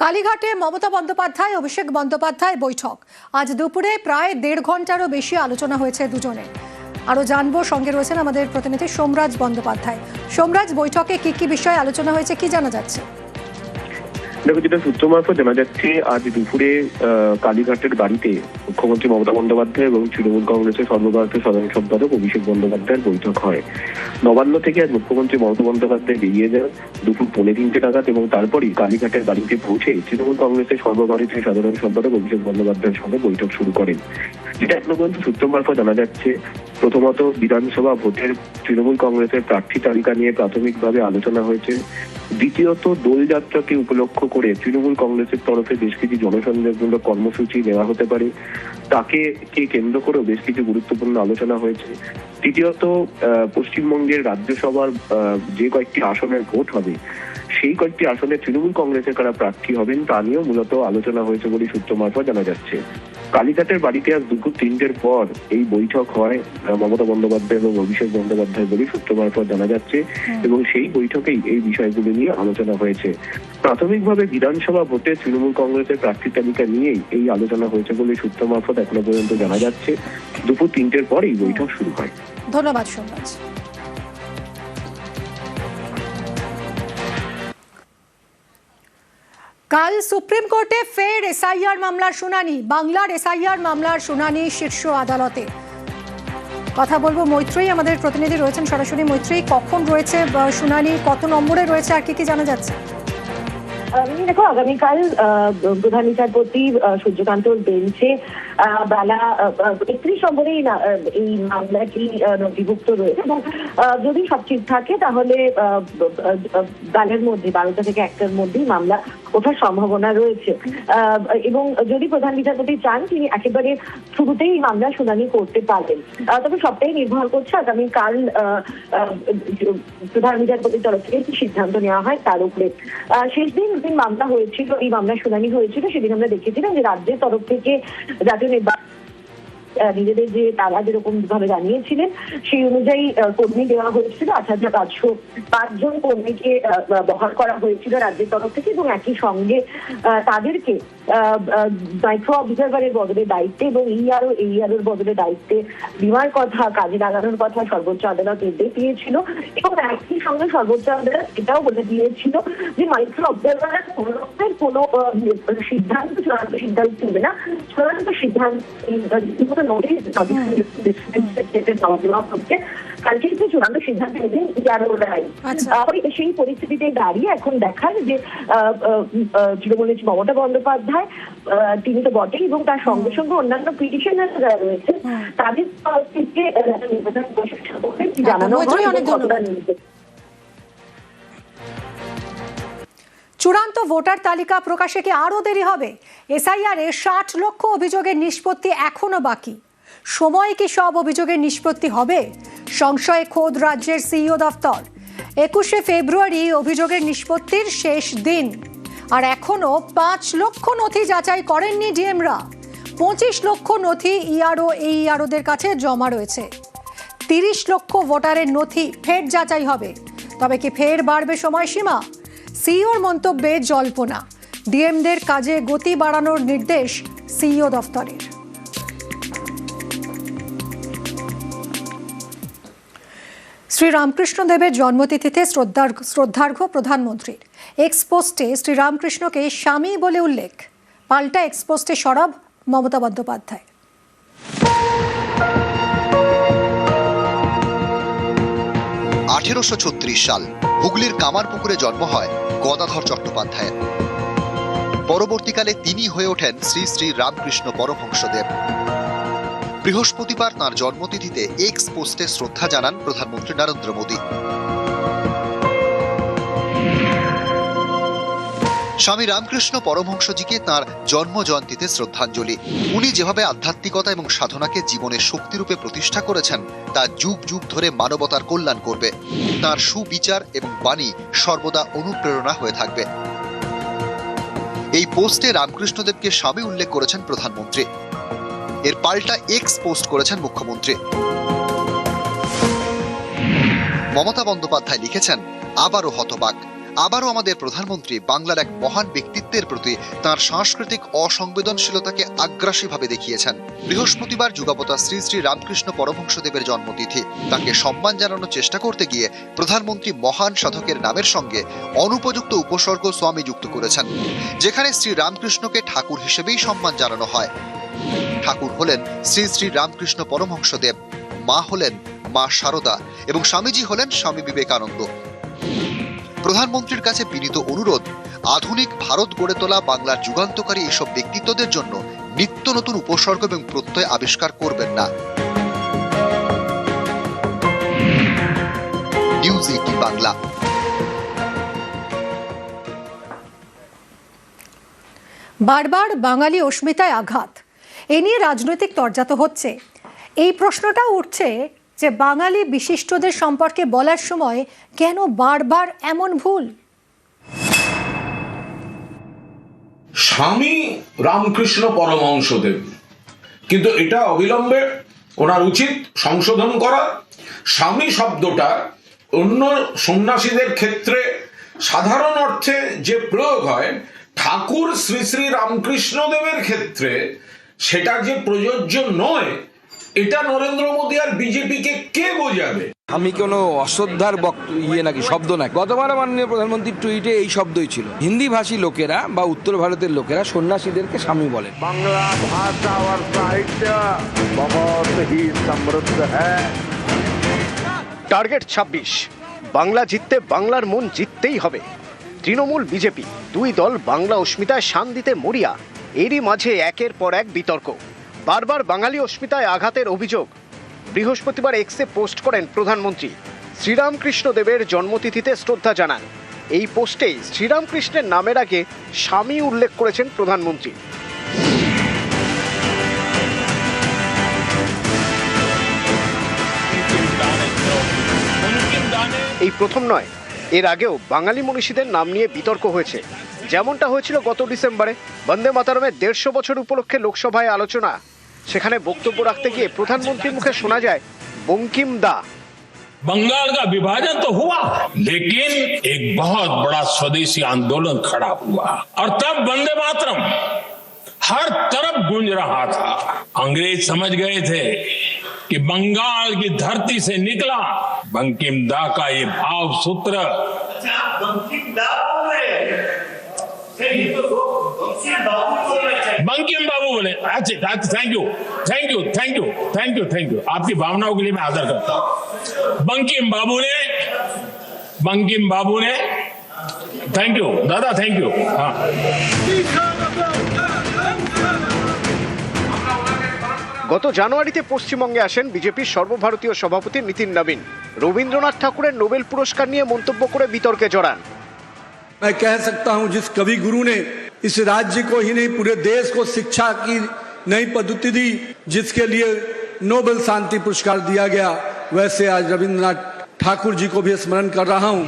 কালীঘাটে মমতা বন্দ্যোপাধ্যায় অভিষেক বন্দ্যোপাধ্যায় বৈঠক আজ দুপুরে প্রায় 1.5 ঘন্টারও বেশি আলোচনা হয়েছে দুজনে। আরো জানবো, সঙ্গে রয়েছেন আমাদের প্রতিনিধি সোমরাজ বন্দ্যোপাধ্যায়। সোমরাজ, বৈঠকে কি কি বিষয় আলোচনা হয়েছে, কি জানা যাচ্ছে? দেখো, যেটা সূত্র মারফত জানা যাচ্ছে, আজ দুপুরে কালীঘাটের বাড়িতে মুখ্যমন্ত্রী মমতা বন্দ্যোপাধ্যায় এবং তৃণমূল কংগ্রেসের সর্বভারতীয় সাধারণ সম্পাদক অভিষেক বন্দ্যোপাধ্যায়ের বৈঠক হয়। নবান্ন থেকে আজ মুখ্যমন্ত্রী মমতা বন্দ্যোপাধ্যায় বেরিয়ে যান দুপুর 2:45 নাগাদ এবং তারপরই কালীঘাটের বাড়িতে পৌঁছে তৃণমূল কংগ্রেসের সর্বভারতীয় সাধারণ সম্পাদক অভিষেক বন্দ্যোপাধ্যায়ের সঙ্গে বৈঠক শুরু করেন। যেটা এখনো পর্যন্ত সূত্র মারফত জানা যাচ্ছে, প্রথমত বিধানসভা ভোটের তৃণমূল কংগ্রেসের প্রার্থী তালিকা নিয়ে প্রাথমিকভাবে আলোচনা হয়েছে। দ্বিতীয়ত, দোলযাত্রাকে উপলক্ষ করে তৃণমূল কংগ্রেসের তরফে বেশ কিছু জনসংযোগমূলক কর্মসূচি নেওয়া হতে পারে, তাকে কেন্দ্র করেও বেশ কিছু গুরুত্বপূর্ণ আলোচনা হয়েছে। তৃতীয়ত, পশ্চিমবঙ্গের রাজ্যসভার যে কয়েকটি আসনের ভোট হবে, সেই কয়েকটি আসনে তৃণমূল কংগ্রেসের কারা প্রার্থী হবেন তা নিয়েও মূলত আলোচনা হয়েছে বলে সূত্র মারফত জানা যাচ্ছে। কালীঘাটের বাড়িতে আজ দুপুর 3টের পর এই বৈঠক হয় মমতা বন্দ্যোপাধ্যায় এবং অভিষেক বন্দ্যোপাধ্যায় বলে সূত্র মারফত জানা যাচ্ছে, এবং সেই বৈঠকেই এই বিষয়গুলো নিয়ে আলোচনা হয়েছে। প্রাথমিকভাবে বিধানসভা ভোটে তৃণমূল কংগ্রেসের প্রার্থী তালিকা নিয়েই এই আলোচনা হয়েছে বলে সূত্র মারফত এখনো পর্যন্ত জানা যাচ্ছে। দুপুর 3টের পর এই বৈঠক শুরু হয়। ধন্যবাদ সোমরাজ। কাল সুপ্রিম কোর্টে ফের এসআইআর মামলার শুনানি। বাংলার এসআইআর মামলার শুনানি শীর্ষ আদালতে। কথা বলবো, মৈত্রী আমাদের প্রতিনিধি রয়েছেন সরাসরি। মৈত্রী, কখন রয়েছে শুনানি, কত নম্বরে রয়েছে, আর কি কি জানা যাচ্ছে? দেখো, আগামীকাল প্রধান বিচারপতি সূর্যকান্তর বেঞ্চে বেলা 31 নম্বরে এই মামলাটি নথিভুক্ত রয়েছে, এবং যদি সব ঠিক থাকে তাহলে বেলার মধ্যে 12টা থেকে 1টার মধ্যেই মামলা ওঠার সম্ভাবনা রয়েছে। এবং যদি প্রধান বিচারপতি চান, তিনি একেবারে শুরুতেই মামলা শুনানি করতে পারেন। তবে সবটাই নির্ভর করছে আগামীকাল প্রধান বিচারপতির তরফ থেকে কি সিদ্ধান্ত নেওয়া হয় তার উপরে। শেষ দিন মামলা হয়েছিল, এই মামলা শুনানি হয়েছিল, সেদিন আমরা দেখেছিলাম যে রাজ্যের তরফ থেকে জাতীয় নির্বাচন নিজেদের যে তারা যেরকম ভাবে জানিয়েছিলেন সেই অনুযায়ী কর্মী দেওয়া হয়েছিল। 8,505 জন কর্মীকে বহাল করা হয়েছিল রাজ্যের তরফ থেকে, এবং একই সঙ্গে তাদেরকে মাইক্রো অবজারভারের বদলে দায়িত্বে এবং এইআরওর বদলে দায়িত্বে নেওয়ার কথা, কাজে লাগানোর কথা সর্বোচ্চ আদালত নির্দেশ দিয়েছিল। এবং একই সঙ্গে সর্বোচ্চ আদালত এটাও বলে দিয়েছিল যে মাইক্রো অবজারভারের কোনো রকমের কোনো সিদ্ধান্ত, চূড়ান্ত সিদ্ধান্ত নেবে না। চূড়ান্ত সিদ্ধান্ত চূড়ান্ত সিদ্ধান্ত নেবেন ইয়ারোরাই। সেই পরিস্থিতিতে দাঁড়িয়ে এখন দেখার যে তৃণমূলের মমতা বন্দ্যোপাধ্যায় তিনি তো বটেই, এবং তার সঙ্গে সঙ্গে অন্যান্য পিটিশনার যারা রয়েছে তাদের থেকে নির্বাচন জানানো হয়। চূড়ান্ত ভোটার তালিকা প্রকাশে কি আরো দেরি হবে? এসআইআর এ 60 লক্ষ অভিযোগের নিষ্পত্তি এখনো বাকি। সময় কি সব অভিযোগের নিষ্পত্তি হবে? সংশয়ে খোদ রাজ্যের সিইও দফতর। 21শে ফেব্রুয়ারি অভিযোগের নিষ্পত্তির শেষ দিন, আর এখনো 5 লক্ষ নথি যাচাই করেননি ডিএমরা। 25 লক্ষ নথি এইআরওদের কাছে জমা রয়েছে। 30 লক্ষ ভোটারের নথি ফের যাচাই হবে। তবে কি ফের বাড়বে সময়সীমা? সিইওর মন্তব্যে জল্পনা। ডিএমদের কাজে গতি বাড়ানোর নির্দেশ সিইও দফতরের। শ্রীরামকৃষ্ণ দেবের জন্মতিথিতে শ্রদ্ধার্ঘ্য প্রধানমন্ত্রীর। এক্সপোস্টে শ্রীরামকৃষ্ণকে স্বামী বলে উল্লেখ। পাল্টা এক্সপোস্টে সরব মমতা বন্দ্যোপাধ্যায়। 1836 সাল হুগলির কামারপুকুরে জন্ম হয় গদাধর চট্টোপাধ্যায়ের। পরবর্তীকালে তিনি হয়ে ওঠেন শ্রী শ্রী রামকৃষ্ণ পরমহংসদেব। বৃহস্পতিবার তাঁর জন্মতিথিতে এক্স পোস্টে শ্রদ্ধা জানান প্রধানমন্ত্রী নরেন্দ্র মোদী। স্বামী রামকৃষ্ণ পরমহংসজিকে তাঁর জন্ম জয়ন্তীতে শ্রদ্ধাঞ্জলি। উনি যেভাবে আধ্যাত্মিকতা এবং সাধনাকে জীবনের শক্তিরূপে প্রতিষ্ঠা করেছেন তা যুগ যুগ ধরে মানবতার কল্যাণ করবে। তাঁর সুবিচার এবং বাণী সর্বদা অনুপ্রেরণা হয়ে থাকবে। এই পোস্টে রামকৃষ্ণদেবকে স্বামী উল্লেখ করেছেন প্রধানমন্ত্রী। এর পাল্টা এক্স পোস্ট করেছেন মুখ্যমন্ত্রী। মমতা বন্দ্যোপাধ্যায় লিখেছেন, আবারও হতবাক, আবারও আমাদের প্রধানমন্ত্রী বাংলার এক মহান ব্যক্তিত্বের প্রতি তার সাংস্কৃতিক অসংবেদনশীলতাকে আগ্রাসীভাবে দেখিয়েছেন। বৃহস্পতিবার যুগাবতার শ্রী শ্রী রামকৃষ্ণ পরমহংসদেবের জন্মতিথি। তাকে সম্মান জানানোর চেষ্টা করতে গিয়ে প্রধানমন্ত্রী মহান সাধকের নামের সঙ্গে অনুপযুক্ত উপসর্গ স্বামী যুক্ত করেছেন, যেখানে শ্রী রামকৃষ্ণকে ঠাকুর হিসেবেই সম্মান জানানো হয়। ঠাকুর হলেন শ্রী শ্রী রামকৃষ্ণ পরমহংসদেব, মা হলেন মা শারদা এবং স্বামীজি হলেন স্বামী বিবেকানন্দ। প্রধানমন্ত্রীর কাছে বিনীত অনুরোধ, আধুনিক ভারত গড়ে তোলা বাংলার যুগান্তকারী এসব ব্যক্তিত্বদের জন্য নিত্য নতুন উপসর্গ এবং প্রত্যয় আবিষ্কার করবেন না। নিউজ 18 বাংলা। বারবার বাঙালি অস্মিতায় আঘাত, এ নিয়ে রাজনৈতিক তরজা তো হচ্ছে। এই প্রশ্নটাও উঠছে যে বাঙালি বিশিষ্টদের সম্পর্কে বলার সময় কেন বারবার এমন ভুল? স্বামী রামকৃষ্ণ পরমহংসদেব, কিন্তু এটা অবিলম্বে ওনার উচিত সংশোধন করা। স্বামী শব্দটা অন্য সন্ন্যাসীদের ক্ষেত্রে সাধারণ অর্থে যে প্রয়োগ হয়, ঠাকুর শ্রী শ্রী রামকৃষ্ণ দেবের ক্ষেত্রে সেটা যে প্রযোজ্য নয়, এটা নরেন্দ্র মোদী আর বিজেপিকে কে বোঝাবে? আমি কোনো অশ্রদ্ধার নাকি শব্দ না। গতবার মাননীয় প্রধানমন্ত্রীর টুইটে এই শব্দই ছিল। হিন্দি ভাষী লোকেরা বা উত্তর ভারতের লোকেরা সন্ন্যাসীদেরকে স্বামী বলেন। বাংলা ভাষা और साहित्य बहुत ही समृद्ध है। টার্গেট 26, বাংলা জিততে বাংলার মন জিততেই হবে। তৃণমূল বিজেপি দুই দল বাংলা অস্মিতায় শান দিতে মরিয়া। এরই মাঝে একের পর এক বিতর্ক। বারবার বাঙালি অস্মিতায় আঘাতের অভিযোগ। বৃহস্পতিবার এক্সে পোস্ট করেন প্রধানমন্ত্রী। শ্রীরামকৃষ্ণ দেবের জন্মতিথিতে শ্রদ্ধা জানান। এই পোস্টেই শ্রীরামকৃষ্ণের নামের আগে স্বামী উল্লেখ করেছেন প্রধানমন্ত্রী। এই প্রথম নয়, এর আগেও বাঙালি মনীষীদের নাম নিয়ে বিতর্ক হয়েছে। যেমনটা হয়েছিল গত ডিসেম্বরে বন্দে মাতরমের 150 বছর উপলক্ষে লোকসভায় আলোচনা। সেখানে বক্তব্য রাখতে গিয়ে প্রধানমন্ত্রীর মুখে শোনা যায় বঙ্কিম দা। बंगाल का विभाजन तो हुआ, लेकिन एक बहुत बड़ा स्वदेशी आंदोलन खड़ा हुआ और तब वंदे मातरम हर तरफ गूंज रहा था। अंग्रेज समझ गए थे कि बंगाल की धरती से निकला बंकिम दा का ये भाव सूत्र। बंकिम बाबू बोले। अच्छा, thank you thank you thank you thank you thank you आपकी भावनाओं के लिए मैं आदर करता हूं। बंकिम बाबू ने थैंक यू दादा, थैंक यू। हाँ, গত জানুয়ারিতে পশ্চিমবঙ্গে আসেন বিজেপির সর্বভারতীয় সভাপতি নীতিন নবীন। রবীন্দ্রনাথ ঠাকুরের নোবেল পুরস্কার নিয়ে মন্তব্য করে বিতর্কে জড়ান। मैं कह सकता हूं, जिस कवि गुरु ने इस राज्य को ही नहीं पूरे देश को शिक्षा की नई पद्धति दी, जिसके लिए नोबेल शांति पुरस्कार दिया गया, वैसे आज रविंद्रनाथ ठाकुर जी को भी स्मरण कर रहा हूं।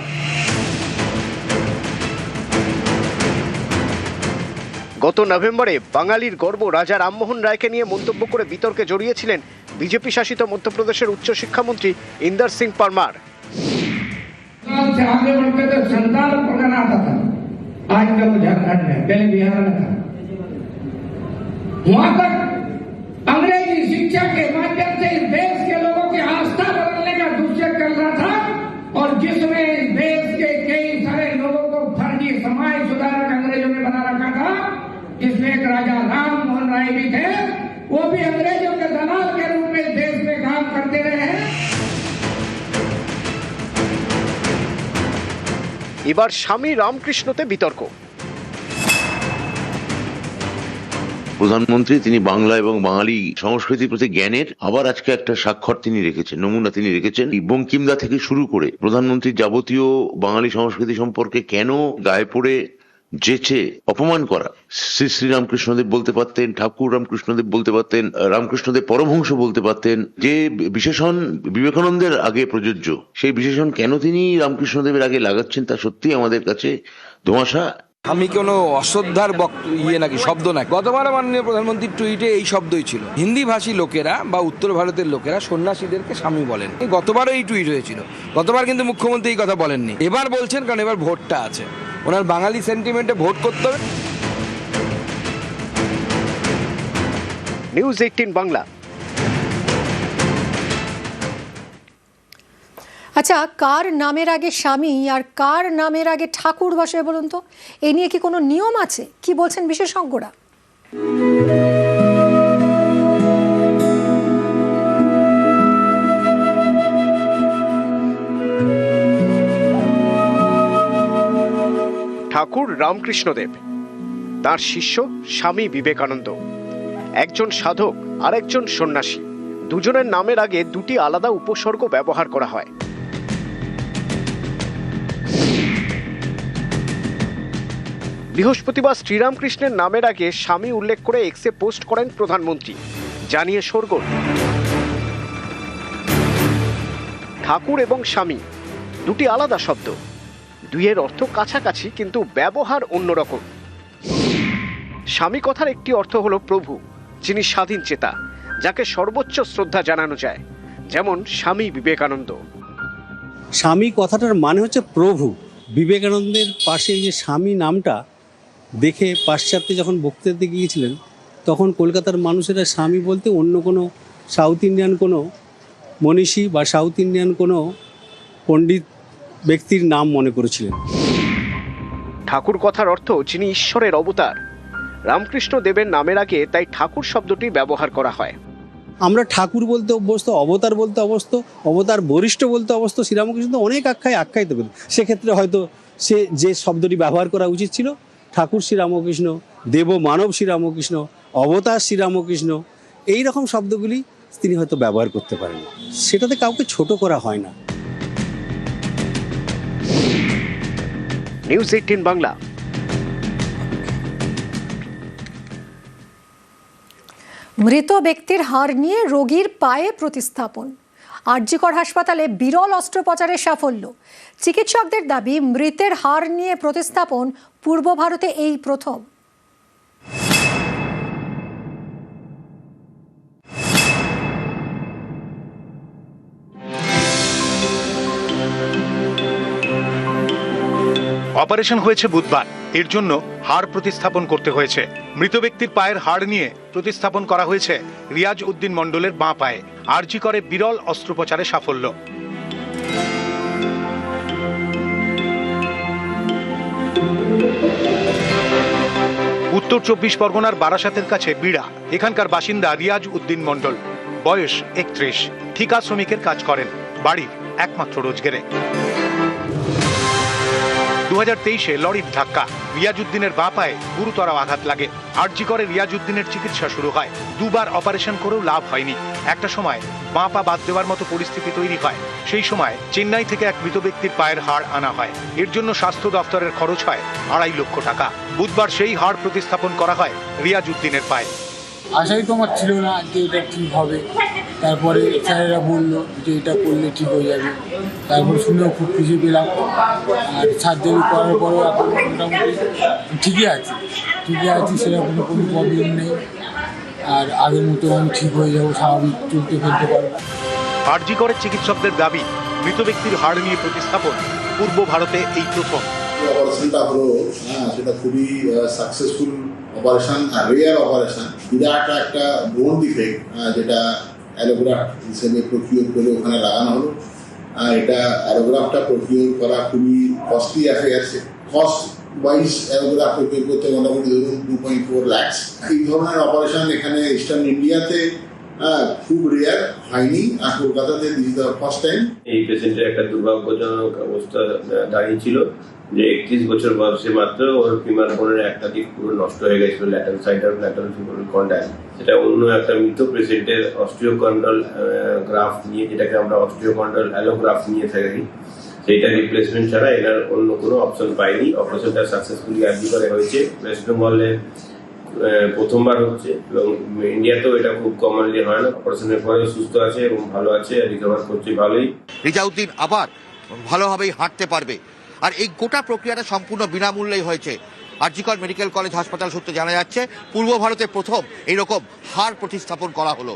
গত নভেম্বরে বাঙালির গর্ব রাজা রামমোহন রায়কে নিয়ে মন্তব্য করে বিতর্কে জড়িয়েছিলেন বিজেপি শাসিত মধ্যপ্রদেশের উচ্চশিক্ষামন্ত্রী ইন্দর সিং পারমার। से आगे बढ़ते तो संतान पढ़ाना आता था, आज का झारखंड में, पहले बिहार में था। वहां तक अंग्रेजी शिक्षा के माध्यम से इस देश के लोगों की आस्था बदलने का दुष्यंत कर रहा था, और जिसमें इस देश के कई सारे लोगों को फर्जी समाज सुधारक अंग्रेजों ने बना रखा था, जिसमें एक राजा राम मोहन राय भी थे। वो भी अंग्रेजों के दलाल के रूप में देश में काम करते रहे हैं। এবার স্বামী রামকৃষ্ণতে বিতর্ক। প্রধানমন্ত্রী তিনি বাংলা এবং বাঙালি সংস্কৃতির প্রতি জ্ঞানের আবার আজকে একটা স্বাক্ষর তিনি রেখেছেন, নমুনা তিনি রেখেছেন। বঙ্কিমদা থেকে শুরু করে প্রধানমন্ত্রীর যাবতীয় বাঙালি সংস্কৃতি সম্পর্কে কেন গায়ে পড়ে যেচে অপমান করা। শ্রী শ্রী রামকৃষ্ণদেব বলতে পারতেন, ঠাকুর রামকৃষ্ণদেব বলতে পারতেন, রামকৃষ্ণদেব পরমহংস বলতে পারতেন। যে বিশেষণ বিবেকানন্দের আগে প্রযোজ্য, সেই বিশেষণ কেন তিনি রামকৃষ্ণদেবের আগে লাগাচ্ছেন তা সত্যি আমাদের কাছে ধোঁয়াশা আমি কোনো অশ্রদ্ধার নাকি শব্দ নাই। গতবার মাননীয় প্রধানমন্ত্রীর টুইটে এই শব্দই ছিল। হিন্দি ভাষী লোকেরা বা উত্তর ভারতের লোকেরা সন্ন্যাসীদেরকে স্বামী বলেন। গতবারও এই টুইট হয়েছিল। গতবার কিন্তু মুখ্যমন্ত্রী এই কথা বলেননি, এবার বলছেন, কারণ এবার ভোটটা আছে, ওনার বাঙালি সেন্টিমেন্টে ভোট করতে হবে। নিউজ 18 বাংলা। আচ্ছা, কার নামের আগে স্বামী আর কার নামের আগে ঠাকুর বসে বলুন তো? এ নিয়ে কি কোনো নিয়ম আছে? কি বলছেন বিশেষজ্ঞরা? ঠাকুর রামকৃষ্ণদেব, তার শিষ্য স্বামী বিবেকানন্দ, একজন সাধক আর একজন সন্ন্যাসী। দুজনের নামের আগে দুটি আলাদা উপসর্গ ব্যবহার করা হয়। বৃহস্পতিবার শ্রীরামকৃষ্ণের নামের আগে স্বামী উল্লেখ করে এক্সে পোস্ট করেন প্রধানমন্ত্রী, জানিয়ে শোরগোল। ঠাকুর এবং স্বামী দুটি আলাদা শব্দ, দুইয়ের অর্থ কাছাকাছি কিন্তু ব্যবহার অন্যরকম। স্বামী কথার একটি অর্থ হলো প্রভু, যিনি স্বাধীন চেতা, যাকে সর্বোচ্চ শ্রদ্ধা জানানো যায়, যেমন স্বামী বিবেকানন্দ। স্বামী কথাটার মানে হচ্ছে প্রভু। বিবেকানন্দের পাশে এই যে স্বামী নামটা দেখে পাশ্চাত্যে যখন বক্তৃতা গিয়েছিলেন, তখন কলকাতার মানুষেরা স্বামী বলতে অন্য কোনো সাউথ ইন্ডিয়ান কোনো মনীষী বা সাউথ ইন্ডিয়ান কোনো পণ্ডিত ব্যক্তির নাম মনে করেছিলেন। ঠাকুর কথার অর্থ যিনি ঈশ্বরের অবতার। রামকৃষ্ণ দেবের নামের আগে তাই ঠাকুর শব্দটি ব্যবহার করা হয়। আমরা ঠাকুর বলতে অভ্যস্ত, অবতার বলতে অভ্যস্ত, অবতার বরিষ্ঠ বলতে অভ্যস্ত। শ্রীরামকৃষ্ণ অনেক আখ্যায়িত করেন। সেক্ষেত্রে হয়তো সে যে শব্দটি ব্যবহার করা উচিত ছিল, ঠাকুর শ্রীরামকৃষ্ণ, দেব মানব শ্রীরামকৃষ্ণ, অবতার শ্রীরামকৃষ্ণ, এই রকম শব্দগুলি তিনি হয়তো ব্যবহার করতে পারেন। সেটাতে কাউকে ছোট করা হয় না। নিউজ 18 বাংলা। মৃত ব্যক্তির হাড় নিয়ে রোগীর পায়ে প্রতিস্থাপন। আরজিকর হাসপাতালে বিরল অস্ত্রোপচারের সাফল্য। চিকিৎসকদের দাবি, মৃতের হাড় নিয়ে প্রতিস্থাপন পূর্ব ভারতে এই প্রথম। অপারেশন হয়েছে বুধবার। এর জন্য হাড় প্রতিস্থাপন করতে হয়েছে। মৃত ব্যক্তির পায়ের হাড় নিয়ে প্রতিস্থাপন করা হয়েছে রিয়াজ উদ্দিন মণ্ডলের বাঁ পায়ে। আরজি করে বিরল অস্ত্রোপচারে সাফল্য। উত্তর 24 পরগনার বারাসাতের কাছে বিড়া। এখানকার বাসিন্দা রিয়াজ উদ্দিন মণ্ডল, বয়স 31, ঠিকা শ্রমিকের কাজ করেন, বাড়ির একমাত্র রোজগারে। 2023-এ লরির ধাক্কা, রিয়াজউদ্দিনের বাঁ পায়ে গুরুতর আঘাত লাগে। আরজি করে রিয়াজউদ্দিনের চিকিৎসা শুরু হয়। দুবার অপারেশন করেও লাভ হয়নি। একটা সময় বাঁ পা বাদ দেওয়ার মতো পরিস্থিতি তৈরি হয়। সেই সময় চেন্নাই থেকে এক মৃত ব্যক্তির পায়ের হাড় আনা হয়। এর জন্য স্বাস্থ্য দফতরের খরচ হয় 2.5 লক্ষ টাকা। বুধবার সেই হাড় প্রতিস্থাপন করা হয় রিয়াজউদ্দিনের পায়ে। আশাই তো আমার ছিল না যে এটা ঠিক হবে। তারপরে স্যারেরা বললো যে এটা করলে ঠিক হয়ে যাবে। তারপর শুনেও খুব খুশি পেলাম। আর সার্জারি করার পরেও এখন মোটামুটি ঠিকই আছি, সেরকম কোনো প্রবলেম নেই। আর আগের মতো আমি ঠিক হয়ে যাবো, স্বাভাবিক চলতে ফেলতে পারবো। আরজি করে চিকিৎসকদের দাবি, মৃত ব্যক্তির হাড় নিয়ে প্রতিস্থাপন পূর্ব ভারতে এই প্রথম। অপারেশনটা হলো সেটা খুবই সাকসেসফুল অপারেশন, রেয়ার অপারেশন। বিরাট একটা বোন ডিফেক্ট যেটা অ্যালোগ্রাফ হিসেবে প্রকিউর করে ওখানে লাগানো হলো। এটা অ্যালোগ্রাফটা প্রকিউর করা খুবই costly affair. Cost wise allograph procure করতে মোটামুটি ধরুন 2.4 লাখ। এই ধরনের অপারেশন এখানে ইস্টার্ন ইন্ডিয়াতে খুব রেয়ার হয়নি, আর কলকাতাতে দিস দ্য ফার্স্ট টাইম। এই পেশেন্টের একটা দুর্ভাগ্যজনক অবস্থা দাঁড়িয়েছিল যে 31 বছর বয়সে মাত্র ওর ফিমার বোনের একটা দিক পুরো নষ্ট হয়ে গেছিল, ল্যাটারাল সাইড আর ল্যাটারাল ফিমার কন্ডাইল। সেটা অন্য একটা মৃত পেশেন্টের অস্টিওকন্ডল গ্রাফ নিয়ে, যেটাকে আমরা অস্টিওকন্ডল অ্যালোগ্রাফ নিয়ে থাকি, সেইটা রিপ্লেসমেন্ট ছাড়া এনার অন্য কোনো অপশন পাইনি। অপারেশনটা সাকসেসফুলি আরজি করে হয়েছে। ওয়েস্ট বেঙ্গলে প্রথমবার হচ্ছে এবং ইন্ডিয়াতেও এটা খুব কমনলি হয় না। অপারেশনের পরে সুস্থ আছে এবং ভালো আছে, রিকভার করছে ভালোই। রিয়াজউদ্দিন আবার ভালোভাবেই হাঁটতে পারবে। আর এই গোটা প্রক্রিয়াটা সম্পূর্ণ বিনামূল্যেই হয়েছে। আরজিকর মেডিকেল কলেজ হাসপাতাল সূত্রে জানা যাচ্ছে পূর্ব ভারতে প্রথম এইরকম হাড় প্রতিস্থাপন করা হলো।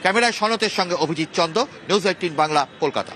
ক্যামেরায় সনতের সঙ্গে অভিজিৎ চন্দ, নিউজ 18 বাংলা, কলকাতা।